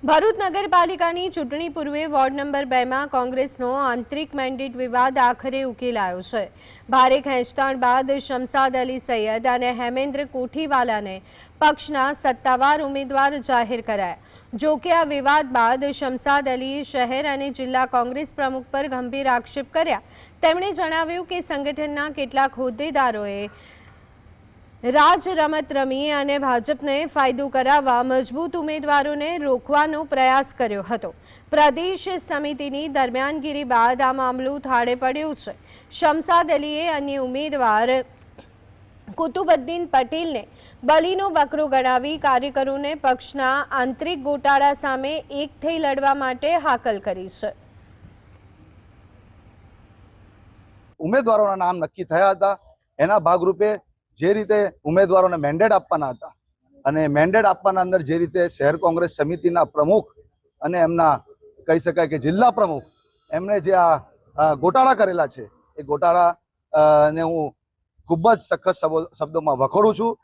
ભરૂચ નગરપાલિકાની ચૂંટણી પૂર્વે વોર્ડ નંબર 2 માં કોંગ્રેસનો આંતરિક મેન્ડેટ વિવાદ આખરે ઉકેલાયો છે। ભારે ખેંચતાણ બાદ શમસાદ અલી સૈયદ અને હેમેન્દ્ર કોઠીવાલાને પક્ષના સત્તાવાર ઉમેદવાર જાહેર કરાયા। જો કે આ વિવાદ બાદ શમસાદ અલીએ શહેર અને જિલ્લા કોંગ્રેસ પ્રમુખ પર ગંભીર આક્ષેપ કર્યા। તેમણે જણાવ્યું કે સંગઠનના કેટલાક હોદ્દેદારોએ રાજ રમત રમી અને ભાજપને ફાયદો કરાવવા મજબૂત ઉમેદવારોને રોકવાનો પ્રયાસ કર્યો હતો। પ્રદેશ સમિતિની દરમિયાનગીરી બાદ આ મામલો થાળે પડ્યો છે। શમસાદ અલીએ અન્ય ઉમેદવાર કુતુબુદ્દીન પટેલને બલીનો બકરો ગણાવી કાર્યકરોને પક્ષના આંતરિક ગોટાળા સામે એક થઈ લડવા માટે હાકલ કરી છે। ઉમેદવારોના નામ નક્કી થયા હતા। એના ભાગરૂપે જે રીતે ઉમેદવારોને મેન્ડેટ આપવાના હતા અને મેન્ડેટ આપવાના અંદર જે રીતે શહેર કોંગ્રેસ સમિતિના પ્રમુખ અને એમના કહી શકાય કે જિલ્લા પ્રમુખ એમણે જે આ ગોટાળા કરેલા છે એ ગોટાળા ને હું ખૂબ જ સખત શબ્દોમાં વખોડું છું।